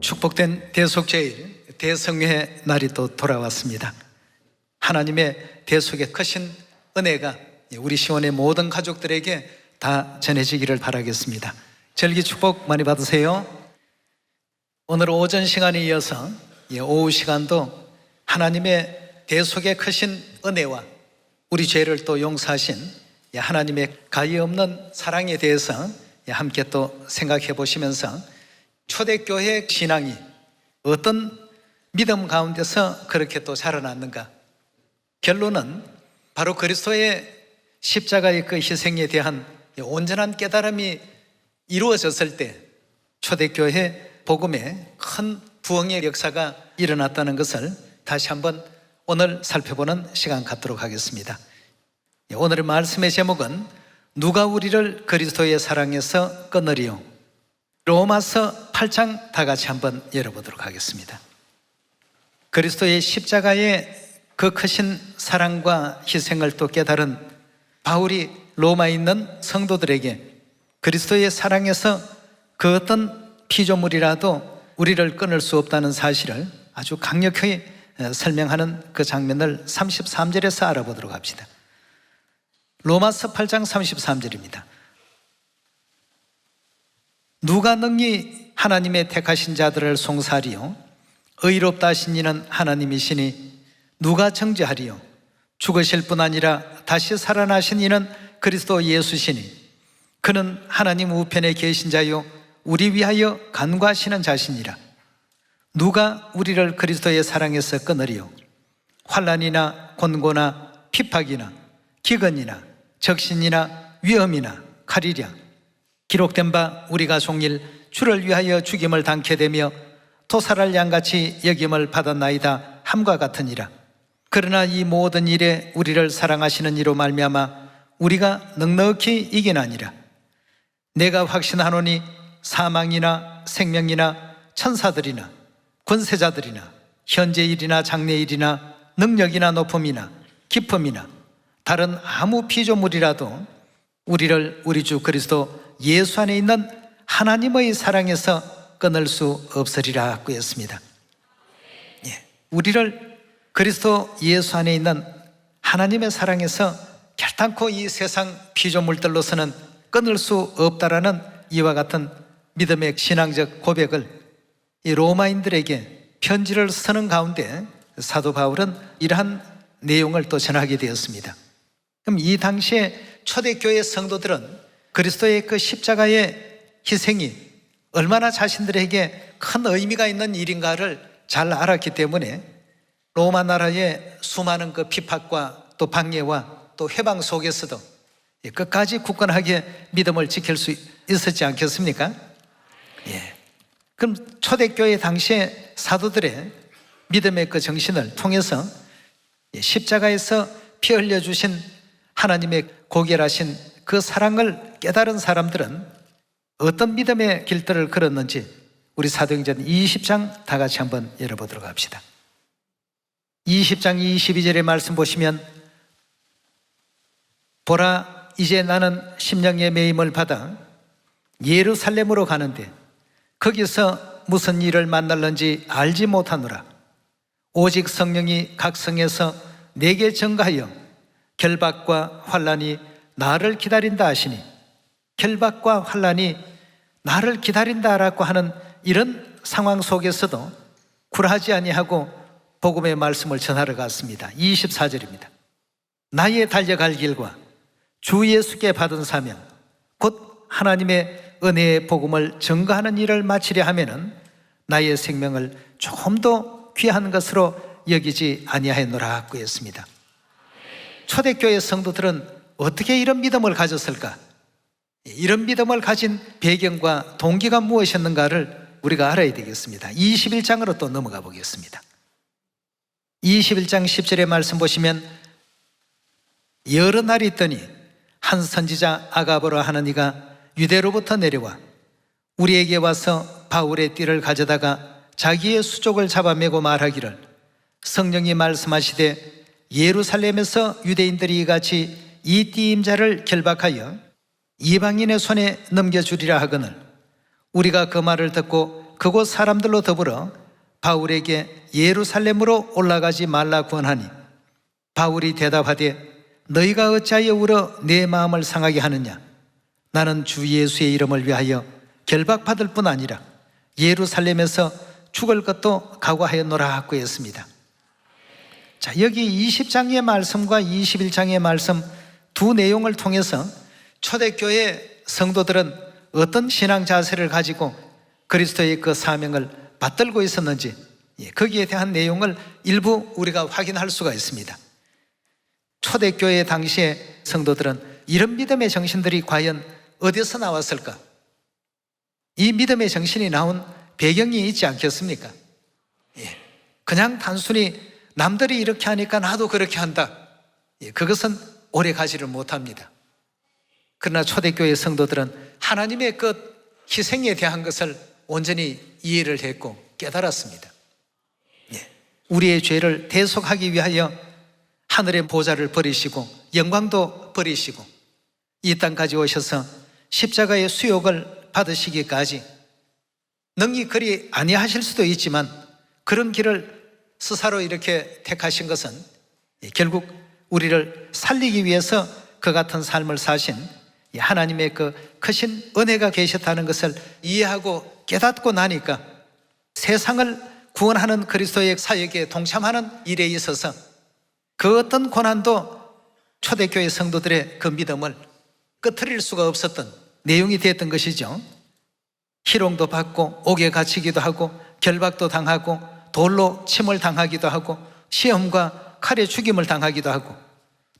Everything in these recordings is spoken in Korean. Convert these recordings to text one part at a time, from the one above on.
축복된 대속죄일 대성회 날이 또 돌아왔습니다. 하나님의 대속의 크신 은혜가 우리 시원의 모든 가족들에게 다 전해지기를 바라겠습니다. 절기 축복 많이 받으세요. 오늘 오전 시간에 이어서 오후 시간도 하나님의 대속의 크신 은혜와 우리 죄를 또 용서하신 하나님의 가히 없는 사랑에 대해서 함께 또 생각해 보시면서 초대교회 신앙이 어떤 믿음 가운데서 그렇게 또 자라났는가? 결론은 바로 그리스도의 십자가의 그 희생에 대한 온전한 깨달음이 이루어졌을 때 초대교회 복음에 큰 부흥의 역사가 일어났다는 것을 다시 한번 오늘 살펴보는 시간 갖도록 하겠습니다. 오늘의 말씀의 제목은 누가 우리를 그리스도의 사랑에서 끊으리요? 로마서 8장 다 같이 한번 열어보도록 하겠습니다. 그리스도의 십자가의 그 크신 사랑과 희생을 또 깨달은 바울이 로마에 있는 성도들에게 그리스도의 사랑에서 그 어떤 피조물이라도 우리를 끊을 수 없다는 사실을 아주 강력히 설명하는 그 장면을 33절에서 알아보도록 합시다. 로마서 8장 33절입니다. 누가 능히 하나님의 택하신 자들을 송사하리요? 의롭다 하신 이는 하나님이시니 누가 정죄하리요? 죽으실 뿐 아니라 다시 살아나신 이는 그리스도 예수시니 그는 하나님 우편에 계신 자요 우리 위하여 간구하시는 자시니라. 누가 우리를 그리스도의 사랑에서 끊으리요? 환난이나 곤고나 핍박이나 기근이나 적신이나 위험이나 칼이랴. 기록된 바 우리가 종일 주를 위하여 죽임을 당케 되며 토살할 양같이 여김을 받았나이다 함과 같으니라. 그러나 이 모든 일에 우리를 사랑하시는 이로 말미암아 우리가 넉넉히 이기나니라. 내가 확신하노니 사망이나 생명이나 천사들이나 권세자들이나 현재일이나 장래일이나 능력이나 높음이나 기쁨이나 다른 아무 피조물이라도 우리를 우리 주 그리스도 예수 안에 있는 하나님의 사랑에서 끊을 수 없으리라 구했습니다. 우리를 그리스도 예수 안에 있는 하나님의 사랑에서 결단코 이 세상 피조물들로서는 끊을 수 없다라는 이와 같은 믿음의 신앙적 고백을 이 로마인들에게 편지를 쓰는 가운데 사도 바울은 이러한 내용을 또 전하게 되었습니다. 그럼 이 당시에 초대교회 성도들은 그리스도의 그 십자가의 희생이 얼마나 자신들에게 큰 의미가 있는 일인가를 잘 알았기 때문에 로마 나라의 수많은 그 핍박과 또 방해와 또 회방 속에서도 끝까지 굳건하게 믿음을 지킬 수 있었지 않겠습니까? 그럼 초대교회 당시의 사도들의 믿음의 그 정신을 통해서 십자가에서 피 흘려주신 하나님의 고결하신 그 사랑을 깨달은 사람들은 어떤 믿음의 길들을 걸었는지 우리 사도행전 20장 다 같이 한번 열어보도록 합시다. 20장 22절의 말씀 보시면 보라 이제 나는 심령의 매임을 받아 예루살렘으로 가는데 거기서 무슨 일을 만날는지 알지 못하노라. 오직 성령이 각 성에서 내게 증가하여 결박과 환난이 나를 기다린다 하시니, 결박과 환난이 나를 기다린다라고 하는 이런 상황 속에서도 굴하지 아니하고 복음의 말씀을 전하러 갔습니다. 24절입니다. 나의 달려갈 길과 주 예수께 받은 사명 곧 하나님의 은혜의 복음을 증거하는 일을 마치려 하면은 나의 생명을 조금 더 귀한 것으로 여기지 아니하였노라고 했습니다. 초대교회 성도들은 어떻게 이런 믿음을 가졌을까? 이런 믿음을 가진 배경과 동기가 무엇이었는가를 우리가 알아야 되겠습니다. 21장으로 또 넘어가 보겠습니다. 21장 10절의 말씀 보시면 여러 날이 있더니 한 선지자 아가보라 하는 이가 유대로부터 내려와 우리에게 와서 바울의 띠를 가져다가 자기의 수족을 잡아매고 말하기를 성령이 말씀하시되 예루살렘에서 유대인들이 이같이 이 띠임자를 결박하여 이방인의 손에 넘겨주리라 하거늘 우리가 그 말을 듣고 그곳 사람들로 더불어 바울에게 예루살렘으로 올라가지 말라 권하니 바울이 대답하되 너희가 어찌하여 울어 내 마음을 상하게 하느냐 나는 주 예수의 이름을 위하여 결박받을 뿐 아니라 예루살렘에서 죽을 것도 각오하였노라 하고 했습니다. 자, 여기 20장의 말씀과 21장의 말씀 두 내용을 통해서 초대교회 성도들은 어떤 신앙 자세를 가지고 그리스도의 그 사명을 받들고 있었는지 거기에 대한 내용을 일부 우리가 확인할 수가 있습니다. 초대교회 당시의 성도들은 이런 믿음의 정신들이 과연 어디서 나왔을까? 이 믿음의 정신이 나온 배경이 있지 않겠습니까? 그냥 단순히 남들이 이렇게 하니까 나도 그렇게 한다. 그것은 오래 가지를 못합니다. 그러나 초대교회 성도들은 하나님의 그 희생에 대한 것을 온전히 이해를 했고 깨달았습니다. 우리의 죄를 대속하기 위하여 하늘의 보좌를 버리시고 영광도 버리시고 이 땅까지 오셔서 십자가의 수욕을 받으시기까지 능히 그리 아니하실 수도 있지만 그런 길을 스스로 이렇게 택하신 것은 결국 우리를 살리기 위해서 그 같은 삶을 사신 하나님의 그 크신 은혜가 계셨다는 것을 이해하고 깨닫고 나니까 세상을 구원하는 그리스도의 사역에 동참하는 일에 있어서 그 어떤 고난도 초대교회 성도들의 그 믿음을 끄트릴 수가 없었던 내용이 됐던 것이죠. 희롱도 받고 옥에 갇히기도 하고 결박도 당하고 돌로 침을 당하기도 하고 시험과 칼에 죽임을 당하기도 하고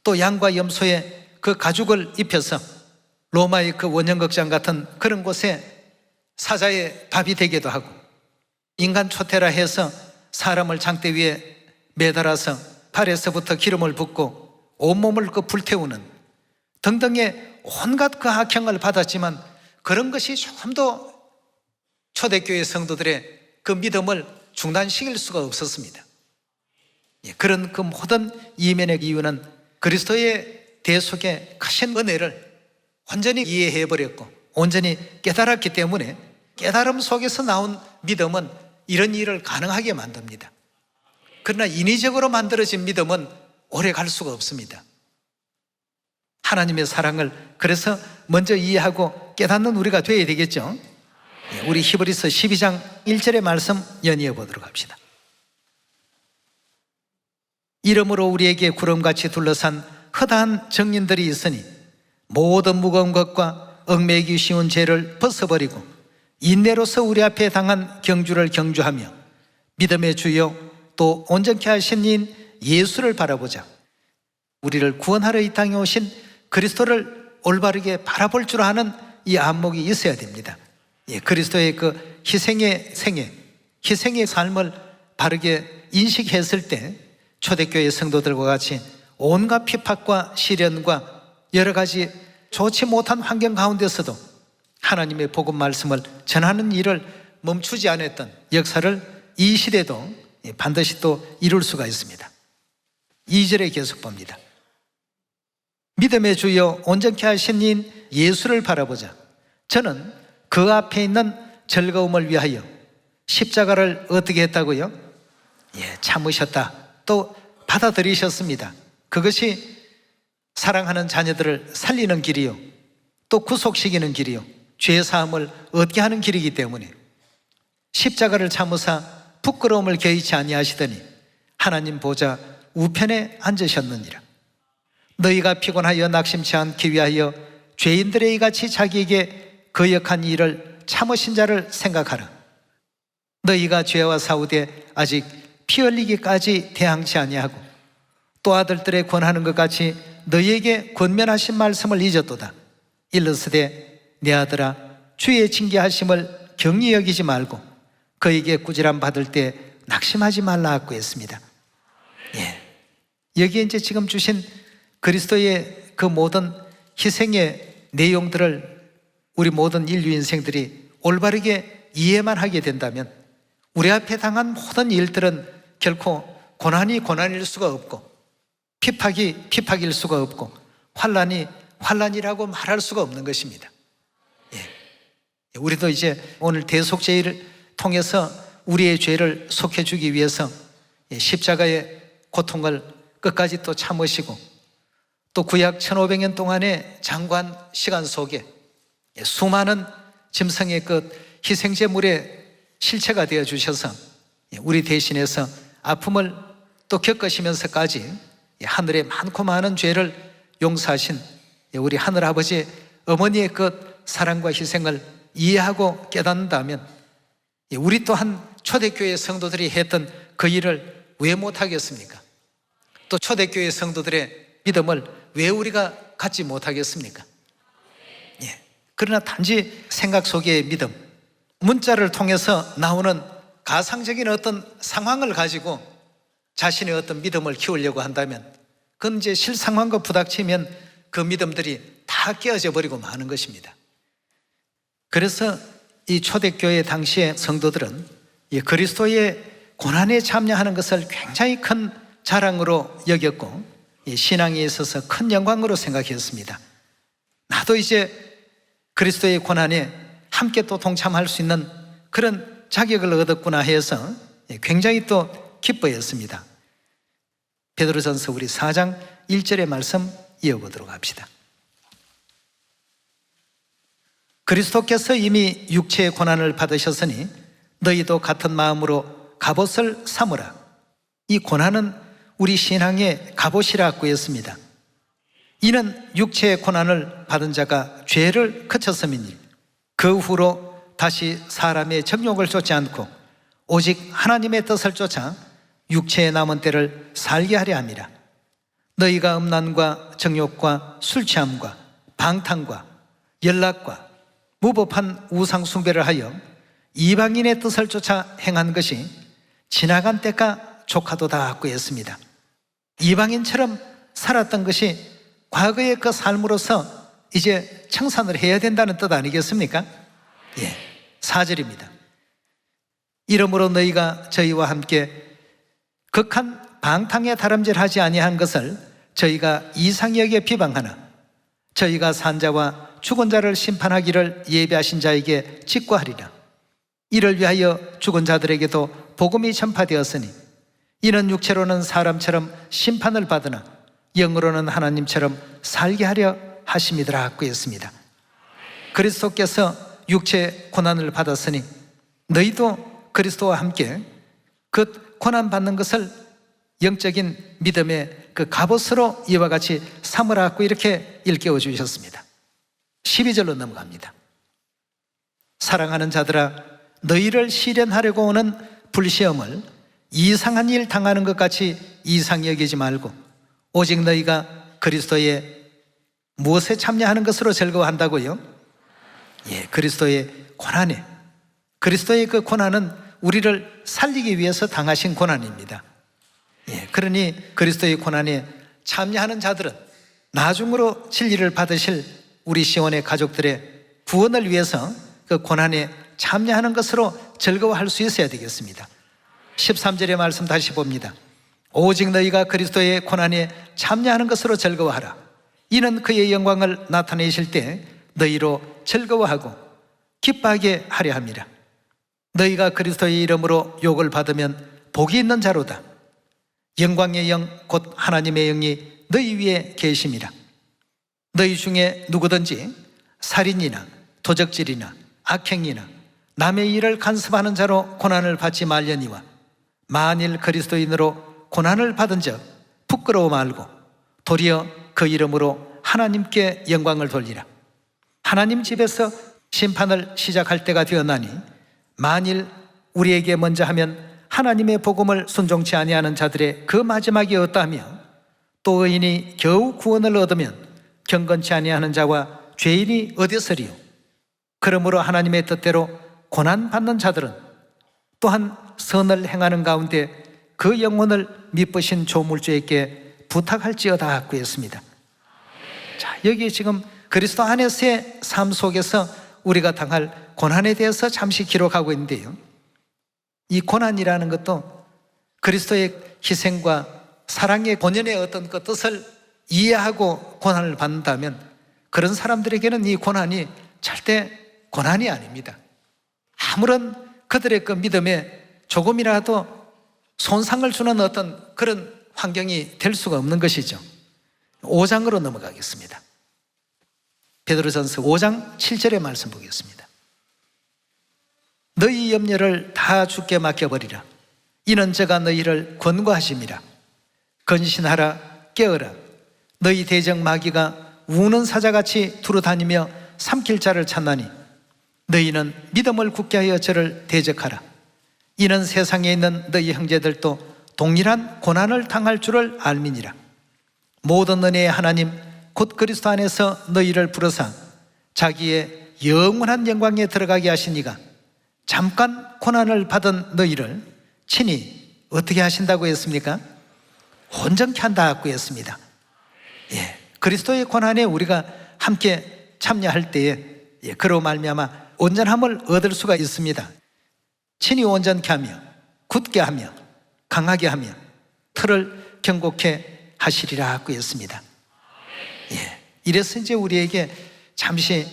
또 양과 염소의 그 가죽을 입혀서 로마의 그 원형극장 같은 그런 곳에 사자의 밥이 되기도 하고 인간 초태라 해서 사람을 장대 위에 매달아서 발에서부터 기름을 붓고 온몸을 그 불태우는 등등의 온갖 그 악행을 받았지만 그런 것이 조금도 초대교회 성도들의 그 믿음을 중단시킬 수가 없었습니다. 그런 그 모든 이면의 이유는 그리스도의 대속의 크신 은혜를 완전히 이해해버렸고 온전히 깨달았기 때문에 깨달음 속에서 나온 믿음은 이런 일을 가능하게 만듭니다. 그러나 인위적으로 만들어진 믿음은 오래 갈 수가 없습니다. 하나님의 사랑을 그래서 먼저 이해하고 깨닫는 우리가 되어야 되겠죠. 우리 히브리서 12장 1절의 말씀 연이어 보도록 합시다. 이러므로 우리에게 구름같이 둘러싼 허다한 정인들이 있으니 모든 무거운 것과 얽매이기 쉬운 죄를 벗어버리고 인내로서 우리 앞에 당한 경주를 경주하며 믿음의 주요 또 온전케 하신 이인 예수를 바라보자. 우리를 구원하러 이 땅에 오신 그리스도를 올바르게 바라볼 줄 아는 이 안목이 있어야 됩니다. 그리스도의 그 희생의 생애, 희생의 삶을 바르게 인식했을 때 초대교회 성도들과 같이 온갖 핍박과 시련과 여러 가지 좋지 못한 환경 가운데서도 하나님의 복음 말씀을 전하는 일을 멈추지 않았던 역사를 이 시대도 반드시 또 이룰 수가 있습니다. 2절에 계속 봅니다. 믿음의 주여 온전케 하신 이인 예수를 바라보자. 저는 그 앞에 있는 즐거움을 위하여 십자가를 어떻게 했다고요? 참으셨다. 또 받아들이셨습니다. 그것이 사랑하는 자녀들을 살리는 길이요 또 구속시키는 길이요 죄 사함을 얻게 하는 길이기 때문에 십자가를 참으사 부끄러움을 개의치 아니하시더니 하나님 보좌 우편에 앉으셨느니라. 너희가 피곤하여 낙심치 않기 위하여 죄인들의 이같이 자기에게 거역한 일을 참으신 자를 생각하라. 너희가 죄와 싸우되 아직 피 흘리기까지 대항치 아니하고 또 아들들의 권하는 것 같이 너희에게 권면하신 말씀을 잊었도다. 일러스되 내 아들아 주의 징계하심을 경히 여기지 말고 그에게 꾸지람 받을 때 낙심하지 말라 하고 했습니다. 여기에 이제 지금 주신 그리스도의 그 모든 희생의 내용들을 우리 모든 인류 인생들이 올바르게 이해만 하게 된다면 우리 앞에 당한 모든 일들은 결코 고난이 고난일 수가 없고 핍박이 핍박일 수가 없고 환난이 환난이라고 말할 수가 없는 것입니다. 우리도 이제 오늘 대속죄를 통해서 우리의 죄를 속해주기 위해서 십자가의 고통을 끝까지 또 참으시고 또 구약 1500년 동안의 장관 시간 속에 수많은 짐승의 그 희생제물의 실체가 되어 주셔서 우리 대신해서 아픔을 또 겪으시면서까지 하늘의 많고 많은 죄를 용서하신 우리 하늘아버지 어머니의 그 사랑과 희생을 이해하고 깨닫는다면 우리 또한 초대교회 성도들이 했던 그 일을 왜 못하겠습니까? 또 초대교회 성도들의 믿음을 왜 우리가 갖지 못하겠습니까? 그러나 단지 생각 속의 믿음, 문자를 통해서 나오는 가상적인 어떤 상황을 가지고 자신의 어떤 믿음을 키우려고 한다면 그건 이제 실상황과 부닥치면 그 믿음들이 다 깨어져 버리고 마는 것입니다. 그래서 이 초대교회 당시의 성도들은 이 그리스도의 고난에 참여하는 것을 굉장히 큰 자랑으로 여겼고 이 신앙에 있어서 큰 영광으로 생각했습니다. 나도 이제 그리스도의 고난에 함께 또 동참할 수 있는 그런 자격을 얻었구나 해서 굉장히 또 기뻐했습니다. 베드로전서 우리 4장 1절의 말씀 이어보도록 합시다. 그리스도께서 이미 육체의 고난을 받으셨으니 너희도 같은 마음으로 갑옷을 삼으라. 이 고난은 우리 신앙의 갑옷이라고 했습니다. 이는 육체의 고난을 받은 자가 죄를 그쳤음이니 그 후로 다시 사람의 정욕을 쫓지 않고 오직 하나님의 뜻을 쫓아 육체의 남은 때를 살게 하려 함이라. 너희가 음란과 정욕과 술 취함과 방탕과 연락과 무법한 우상 숭배를 하여 이방인의 뜻을 쫓아 행한 것이 지나간 때가 조카도다 했습니다. 이방인처럼 살았던 것이 과거의 그 삶으로서 이제 청산을 해야 된다는 뜻 아니겠습니까? 4절입니다. 이러므로 너희가 저희와 함께 극한 방탕에 다름질하지 아니한 것을 저희가 이상히 여겨 비방하나 저희가 산자와 죽은 자를 심판하기를 예비하신 자에게 직구하리라. 이를 위하여 죽은 자들에게도 복음이 전파되었으니 이는 육체로는 사람처럼 심판을 받으나 영으로는 하나님처럼 살게 하려 하심이더라 했습니다. 그리스도께서 육체 고난을 받았으니 너희도 그리스도와 함께 그 고난받는 것을 영적인 믿음의 그 갑옷으로 이와 같이 삼으라고 이렇게 일깨워 주셨습니다. 12절로 넘어갑니다. 사랑하는 자들아 너희를 시련하려고 오는 불시험을 이상한 일 당하는 것 같이 이상히 여기지 말고 오직 너희가 그리스도의 무엇에 참여하는 것으로 즐거워한다고요? 그리스도의 고난에, 그리스도의 그 고난은 우리를 살리기 위해서 당하신 고난입니다. 그러니 그리스도의 고난에 참여하는 자들은 나중으로 진리를 받으실 우리 시온의 가족들의 구원을 위해서 그 고난에 참여하는 것으로 즐거워할 수 있어야 되겠습니다. 13절의 말씀 다시 봅니다. 오직 너희가 그리스도의 고난에 참여하는 것으로 즐거워하라. 이는 그의 영광을 나타내실 때 너희로 즐거워하고 기뻐하게 하려 함이라. 너희가 그리스도의 이름으로 욕을 받으면 복이 있는 자로다. 영광의 영 곧 하나님의 영이 너희 위에 계심이라. 너희 중에 누구든지 살인이나 도적질이나 악행이나 남의 일을 간섭하는 자로 고난을 받지 말려니와 만일 그리스도인으로 고난을 받은 적 부끄러워 말고 도리어 그 이름으로 하나님께 영광을 돌리라. 하나님 집에서 심판을 시작할 때가 되었나니 만일 우리에게 먼저 하면 하나님의 복음을 순종치 아니하는 자들의 그 마지막이 어떠하며 또 의인이 겨우 구원을 얻으면 경건치 아니하는 자와 죄인이 어디서리요. 그러므로 하나님의 뜻대로 고난받는 자들은 또한 선을 행하는 가운데 그 영혼을 미쁘신 조물주에게 부탁할지어다 했습니다. 여기 지금 그리스도 안에서의 삶 속에서 우리가 당할 고난에 대해서 잠시 기록하고 있는데요, 이 고난이라는 것도 그리스도의 희생과 사랑의 본연의 어떤 그 뜻을 이해하고 고난을 받는다면 그런 사람들에게는 이 고난이 절대 고난이 아닙니다. 아무런 그들의 그 믿음에 조금이라도 손상을 주는 어떤 그런 환경이 될 수가 없는 것이죠. 5장으로 넘어가겠습니다. 베드로전서 5장 7절의 말씀 보겠습니다. 너희 염려를 다 주께 맡겨버리라. 이는 저가 너희를 권고하심이라. 건신하라, 깨어라. 너희 대적 마귀가 우는 사자같이 두루다니며 삼킬 자를 찾나니 너희는 믿음을 굳게 하여 저를 대적하라. 이는 세상에 있는 너희 형제들도 동일한 고난을 당할 줄을 알미니라. 모든 은혜의 하나님 곧 그리스도 안에서 너희를 부르사 자기의 영원한 영광에 들어가게 하시니가 잠깐 고난을 받은 너희를 친히 어떻게 하신다고 했습니까? 온전케 한다고 했습니다. 그리스도의 고난에 우리가 함께 참여할 때에 그로 말미암아 온전함을 얻을 수가 있습니다. 친히 온전케 하며 굳게 하며 강하게 하며 틀을 견고케 하시리라고 했습니다. 이래서 이제 우리에게 잠시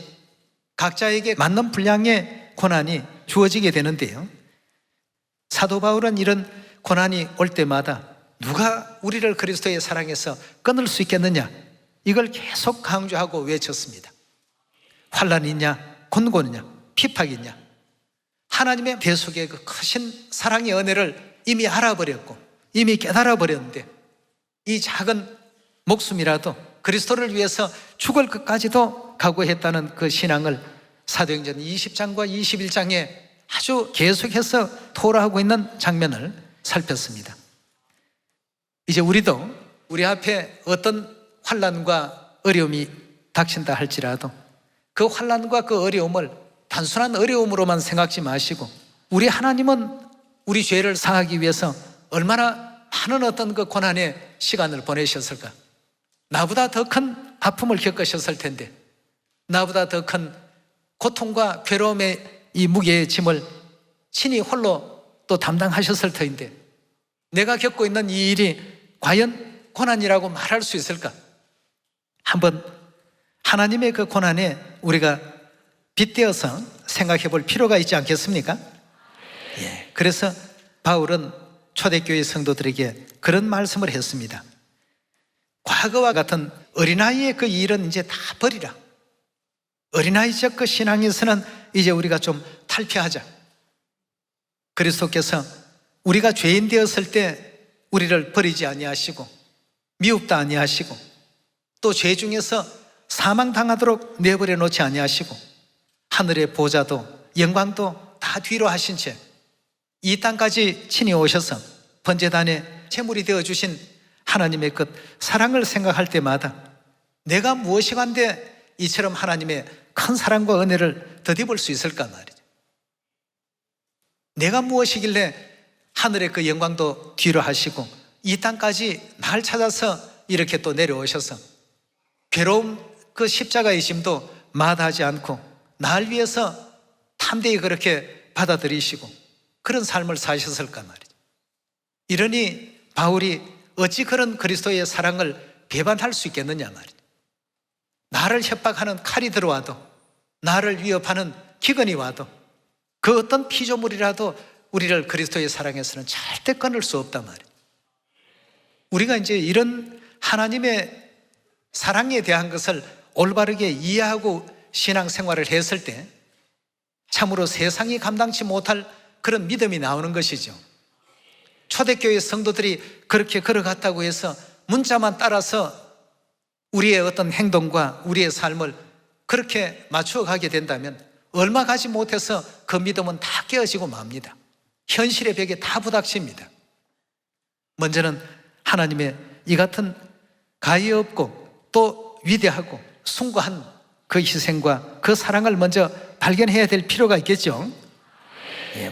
각자에게 맞는 분량의 고난이 주어지게 되는데요, 사도 바울은 이런 고난이 올 때마다 누가 우리를 그리스도의 사랑에서 끊을 수 있겠느냐, 이걸 계속 강조하고 외쳤습니다. 환난이 있냐, 곤고느냐, 핍박이 있냐, 하나님의 대속의 그 크신 사랑의 은혜를 이미 알아버렸고 이미 깨달아버렸는데 이 작은 목숨이라도 그리스도를 위해서 죽을 것까지도 각오했다는 그 신앙을 사도행전 20장과 21장에 아주 계속해서 토로하고 있는 장면을 살폈습니다. 이제 우리도 우리 앞에 어떤 환난과 어려움이 닥친다 할지라도 그 환난과 그 어려움을 단순한 어려움으로만 생각지 마시고 우리 하나님은 우리 죄를 사하기 위해서 얼마나 많은 어떤 그 고난의 시간을 보내셨을까? 나보다 더 큰 아픔을 겪으셨을 텐데, 나보다 더 큰 고통과 괴로움의 이 무게의 짐을 친히 홀로 또 담당하셨을 터인데 내가 겪고 있는 이 일이 과연 고난이라고 말할 수 있을까? 한번 하나님의 그 고난에 우리가 빗대어서 생각해 볼 필요가 있지 않겠습니까? 그래서 바울은 초대교회 성도들에게 그런 말씀을 했습니다. 과거와 같은 어린아이의 그 일은 이제 다 버리라. 어린아이적 그 신앙에서는 이제 우리가 좀 탈피하자. 그리스도께서 우리가 죄인 되었을 때 우리를 버리지 아니하시고 미웁다 아니하시고 또 죄 중에서 사망당하도록 내버려 놓지 아니하시고 하늘의 보좌도 영광도 다 뒤로 하신 채 이 땅까지 친히 오셔서 번제단에 제물이 되어주신 하나님의 그 사랑을 생각할 때마다 내가 무엇이간데 이처럼 하나님의 큰 사랑과 은혜를 덧입을 수 있을까 말이죠. 내가 무엇이길래 하늘의 그 영광도 뒤로 하시고 이 땅까지 날 찾아서 이렇게 또 내려오셔서 괴로움 그 십자가의 짐도 마다하지 않고 날 위해서 담대히 그렇게 받아들이시고 그런 삶을 사셨을까 말이죠. 이러니 바울이 어찌 그런 그리스도의 사랑을 배반할 수 있겠느냐 말이죠. 나를 협박하는 칼이 들어와도 나를 위협하는 기근이 와도 그 어떤 피조물이라도 우리를 그리스도의 사랑에서는 절대 끊을 수 없단 말이에요. 우리가 이제 이런 하나님의 사랑에 대한 것을 올바르게 이해하고 신앙생활을 했을 때 참으로 세상이 감당치 못할 그런 믿음이 나오는 것이죠. 초대교회 성도들이 그렇게 걸어갔다고 해서 문자만 따라서 우리의 어떤 행동과 우리의 삶을 그렇게 맞추어 가게 된다면 얼마 가지 못해서 그 믿음은 다 깨어지고 맙니다. 현실의 벽에 다 부닥칩니다. 먼저는 하나님의 이 같은 가히 없고 또 위대하고 숭고한 그 희생과 그 사랑을 먼저 발견해야 될 필요가 있겠죠.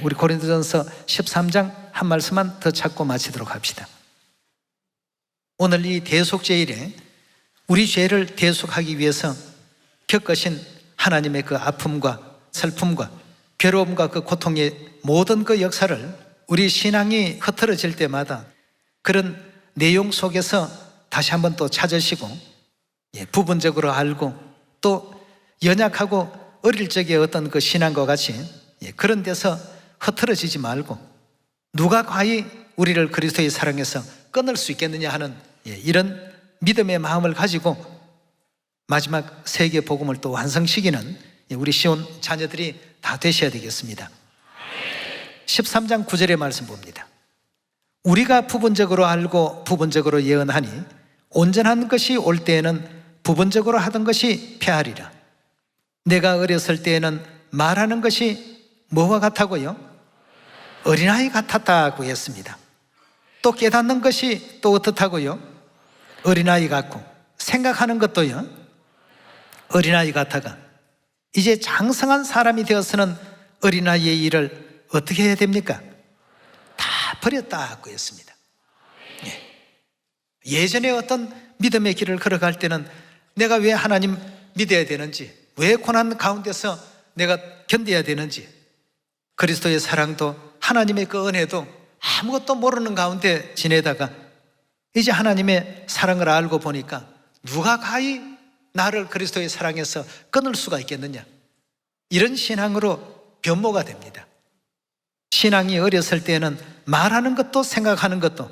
우리 고린도전서 13장 한 말씀만 더 찾고 마치도록 합시다. 오늘 이 대속죄일에 우리 죄를 대속하기 위해서 겪으신 하나님의 그 아픔과 슬픔과 괴로움과 그 고통의 모든 그 역사를 우리 신앙이 흐트러질 때마다 그런 내용 속에서 다시 한번 또 찾으시고 부분적으로 알고 또 연약하고 어릴 적의 어떤 그 신앙과 같이 그런 데서 흐트러지지 말고 누가 과히 우리를 그리스도의 사랑에서 끊을 수 있겠느냐 하는 이런 믿음의 마음을 가지고 마지막 세계 복음을 또 완성시키는 우리 시온 자녀들이 다 되셔야 되겠습니다. 13장 9절의 말씀 봅니다. 우리가 부분적으로 알고 부분적으로 예언하니 온전한 것이 올 때에는 부분적으로 하던 것이 패하리라. 내가 어렸을 때에는 말하는 것이 뭐와 같다고요? 어린아이 같았다고 했습니다. 또 깨닫는 것이 또 어떻다고요? 어린아이 같고 생각하는 것도요 어린아이 같아가 이제 장성한 사람이 되어서는 어린아이의 일을 어떻게 해야 됩니까? 다 버렸다고 했습니다. 예전에 어떤 믿음의 길을 걸어갈 때는 내가 왜 하나님 믿어야 되는지, 왜 고난 가운데서 내가 견뎌야 되는지, 그리스도의 사랑도 하나님의 그 은혜도 아무것도 모르는 가운데 지내다가 이제 하나님의 사랑을 알고 보니까 누가 가히 나를 그리스도의 사랑에서 끊을 수가 있겠느냐, 이런 신앙으로 변모가 됩니다. 신앙이 어렸을 때는 말하는 것도 생각하는 것도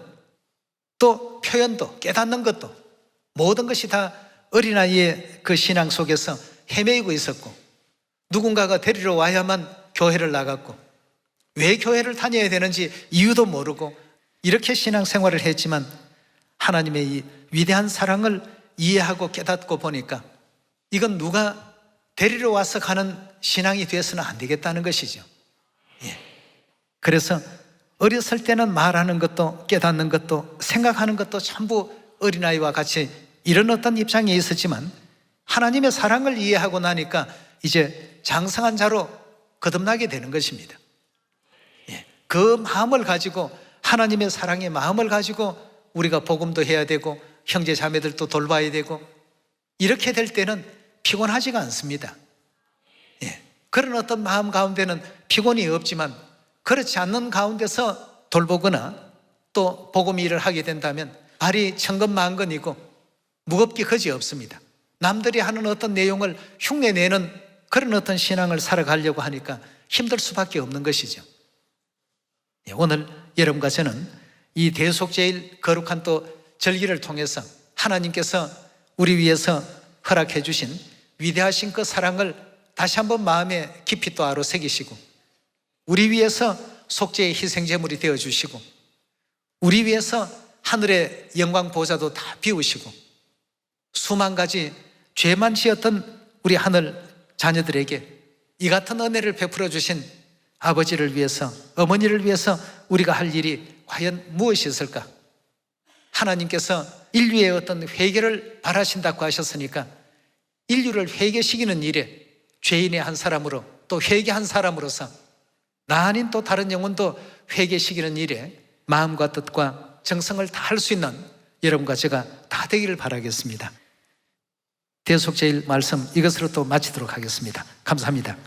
또 표현도 깨닫는 것도 모든 것이 다 어린아이의 그 신앙 속에서 헤매이고 있었고, 누군가가 데리러 와야만 교회를 나갔고, 왜 교회를 다녀야 되는지 이유도 모르고 이렇게 신앙생활을 했지만 하나님의 이 위대한 사랑을 이해하고 깨닫고 보니까 이건 누가 데리러 와서 가는 신앙이 되어서는 안 되겠다는 것이죠. 그래서 어렸을 때는 말하는 것도 깨닫는 것도 생각하는 것도 전부 어린아이와 같이 이런 어떤 입장에 있었지만 하나님의 사랑을 이해하고 나니까 이제 장성한 자로 거듭나게 되는 것입니다. 그 마음을 가지고, 하나님의 사랑의 마음을 가지고 우리가 복음도 해야 되고 형제 자매들도 돌봐야 되고 이렇게 될 때는 피곤하지가 않습니다. 그런 어떤 마음 가운데는 피곤이 없지만 그렇지 않는 가운데서 돌보거나 또 복음 일을 하게 된다면 발이 천근만근이고 무겁기 그지없습니다. 남들이 하는 어떤 내용을 흉내내는 그런 어떤 신앙을 살아가려고 하니까 힘들 수밖에 없는 것이죠. 오늘 여러분과 저는 이 대속제일 거룩한 또 절기를 통해서 하나님께서 우리 위해서 허락해 주신 위대하신 그 사랑을 다시 한번 마음에 깊이 또 아로 새기시고, 우리 위해서 속죄의 희생제물이 되어주시고, 우리 위해서 하늘의 영광 보좌도 다 비우시고, 수만 가지 죄만 지었던 우리 하늘 자녀들에게 이 같은 은혜를 베풀어 주신 아버지를 위해서, 어머니를 위해서 우리가 할 일이 과연 무엇이 있을까? 하나님께서 인류의 어떤 회개를 바라신다고 하셨으니까 인류를 회개시키는 일에 죄인의 한 사람으로 또 회개한 사람으로서 나 아닌 또 다른 영혼도 회개시키는 일에 마음과 뜻과 정성을 다할 수 있는 여러분과 제가 다 되기를 바라겠습니다. 대속제일 말씀 이것으로 또 마치도록 하겠습니다. 감사합니다.